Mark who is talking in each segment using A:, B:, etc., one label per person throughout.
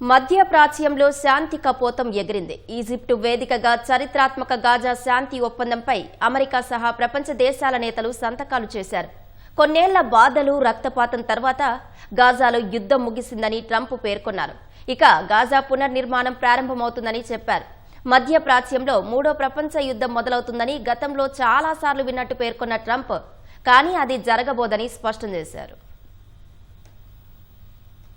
A: మధ్య ప్రాచ్యంలో శాంతి కపోతం ఎగిరింది. ఈజిప్టు వేదికగా చరిత్రాత్మక గాజా శాంతి ఒప్పందంపై అమెరికా సహా ప్రపంచ దేశాల నేతలు సంతకాలు చేశారు. కొన్నేళ్ల బాధలు రక్తపాతం తర్వాత గాజాలో యుద్ధం ముగిసిందని ట్రంప్ పేర్కొన్నారు. ఇక గాజా పునర్నిర్మాణం ప్రారంభమవుతుందని చెప్పారు. మధ్య ప్రాచ్యంలో మూడో ప్రపంచ యుద్ధం మొదలవుతుందని గతంలో చాలాసార్లు విన్నట్టు పేర్కొన్న ట్రంప్ కానీ అది జరగబోదని స్పష్టం చేశారు.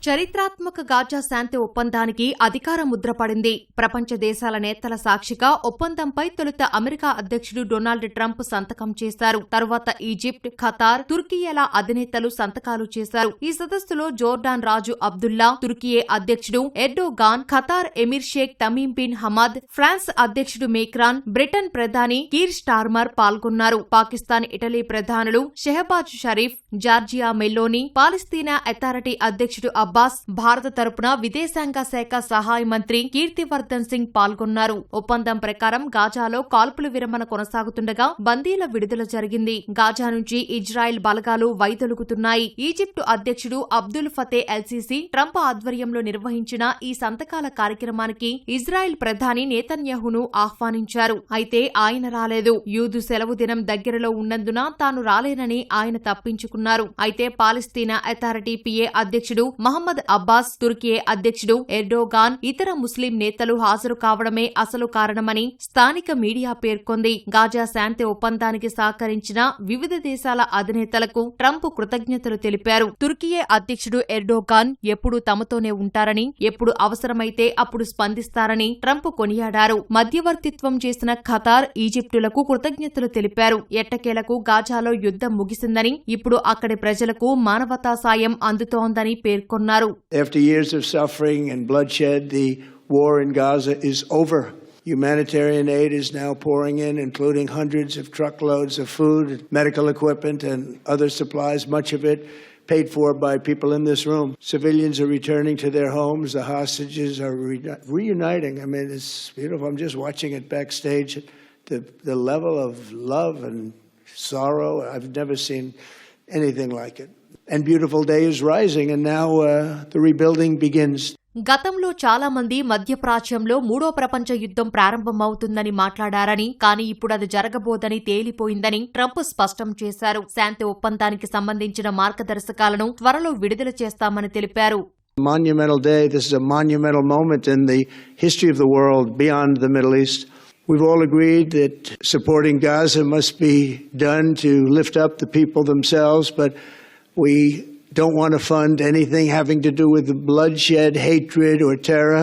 B: చరిత్రాత్మక గాజా శాంతి ఒప్పందానికి అధికార ముద్ర పడింది. ప్రపంచ దేశాల నేతల సాక్షిగా ఒప్పందంపై తొలుత అమెరికా అధ్యక్షుడు డొనాల్డ్ ట్రంప్ సంతకం చేశారు. తరువాత ఈజిప్ట్, ఖతార్, తుర్కియేల అధినేతలు సంతకాలు చేశారు. ఈ సదస్సులో జోర్డాన్ రాజు అబ్దుల్లా, తుర్కియే అధ్యక్షుడు Erdogan, Qatar Emir Sheikh Tamim bin Hamad, France అధ్యక్షుడు మేక్రాన్, బ్రిటన్ ప్రధాని కీర్ స్టార్మర్ పాల్గొన్నారు. పాకిస్తాన్, ఇటలీ ప్రధానులు Shehbaz Sharif, Giorgia Meloni, Palestine Authority అధ్యక్షుడు అబ్బాస్, భారత తరపున విదేశాంగ శాఖ సహాయ మంత్రి కీర్తివర్ధన్ సింగ్ పాల్గొన్నారు. ఒప్పందం ప్రకారం గాజాలో కాల్పుల విరమణ కొనసాగుతుండగా బందీల విడుదల జరిగింది. గాజా నుంచి ఇజ్రాయెల్ బలగాలు వైదొలుగుతున్నాయి. ఈజిప్టు అధ్యక్షుడు అబ్దుల్ ఫతే ఎల్సీసీ ట్రంప్ ఆధ్వర్యంలో నిర్వహించిన ఈ సంతకాల కార్యక్రమానికి ఇజ్రాయెల్ ప్రధాని నేతన్యాహును ఆహ్వానించారు. అయితే ఆయన రాలేదు. యూదు సెలవు దినం దగ్గరలో ఉన్నందున తాను రాలేనని ఆయన తప్పించుకున్నారు. అయితే పాలస్తీనా అథారిటీ పిఏ అధ్యక్షుడు మహమ్మద్ అబ్బాస్, తుర్కియే అధ్యక్షుడు ఎర్డోగాన్, ఇతర ముస్లిం నేతలు హాజరు కావడమే అసలు కారణమని స్థానిక మీడియా పేర్కొంది. గాజా శాంతి ఒప్పందానికి సహకరించిన వివిధ దేశాల అధినేతలకు ట్రంప్ కృతజ్ఞతలు తెలిపారు. తుర్కియే అధ్యక్షుడు ఎర్డోగాన్ ఎప్పుడూ తమతోనే ఉంటారని, ఎప్పుడు అవసరమైతే అప్పుడు స్పందిస్తారని ట్రంప్ కొనియాడారు. మధ్యవర్తిత్వం చేసిన ఖతార్, ఈజిప్టులకు కృతజ్ఞతలు తెలిపారు. ఎట్టకేలకు గాజాలో యుద్ధం ముగిసిందని, ఇప్పుడు అక్కడి ప్రజలకు మానవతా సాయం అందుతోందని పేర్కొన్నారు.
C: After years of suffering and bloodshed, the war in Gaza is over. Humanitarian aid is now pouring in, including hundreds of truckloads of food, medical equipment, and other supplies, much of it paid for by people in this room. Civilians are returning to their homes. The hostages are reuniting. I mean, it's beautiful. I'm just watching it backstage. The level of love and sorrow, I've never seen anything like it. And beautiful day is rising, and now the rebuilding begins.
B: గతంలో చాలా మంది మధ్యప్రాచ్యంలో మూడో ప్రపంచ యుద్ధం ప్రారంభమవుతుందని మాట్లాడారని, కానీ ఇప్పుడు అది జరగబోదని తేలిపోయిందని ట్రంప్ స్పష్టం చేశారు. శాంతి ఒప్పందానికి సంబంధించిన మార్గదర్శకాలను త్వరలో విడుదల చేస్తామని తెలిపారు.
C: Monumental day. This is a monumental moment in the history of the world beyond the Middle East. We've all agreed that supporting Gaza must be done to lift up the people themselves, but we don't want to fund anything having to do with bloodshed, hatred, or terror,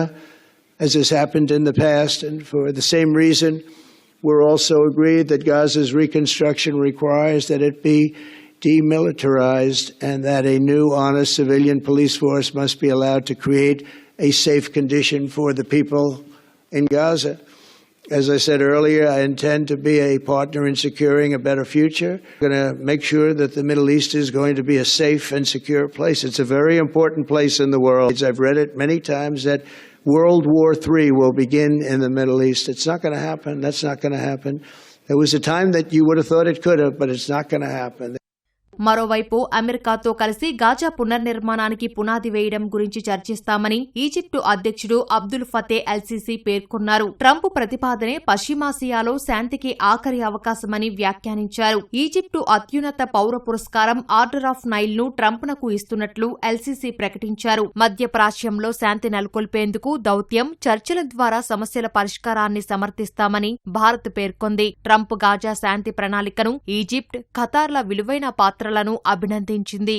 C: as has happened in the past. And for the same reason, we're also agreed that Gaza's reconstruction requires that it be demilitarized and that a new, honest civilian police force must be allowed to create a safe condition for the people in Gaza. As I said earlier, I intend to be a partner in securing a better future. I'm going to make sure that the Middle East is going to be a safe and secure place. It's a very important place in the world. I've read it many times that World War III will begin in the Middle East. It's not going to happen. That's not going to happen. There was a time that you would have thought it could have, but it's not going to happen.
B: మరోవైపు అమెరికాతో కలిసి Gaza పునర్నిర్మాణానికి పునాది వేయడం గురించి చర్చిస్తామని Egypt అధ్యక్షుడు Abdul Fateh LCC పేర్కొన్నారు. Trump ప్రతిపాదనే పశ్చిమాసియాలో శాంతికి ఆఖరి అవకాశమని వ్యాఖ్యానించారు. ఈజిప్టు అత్యున్నత పౌర పురస్కారం ఆర్డర్ ఆఫ్ నైల్ ను ట్రంప్నకు ఇస్తున్నట్లు ఎల్సీసీ ప్రకటించారు. మధ్య ప్రాచ్యంలో శాంతి నెలకొల్పేందుకు దౌత్యం, చర్చల ద్వారా సమస్యల పరిష్కారాన్ని సమర్థిస్తామని భారత్ పేర్కొంది. ట్రంప్ గాజా శాంతి ప్రణాళికను ఈజిప్ట్, ఖతార్ల విలువైన పాత్రలను అభినందించింది.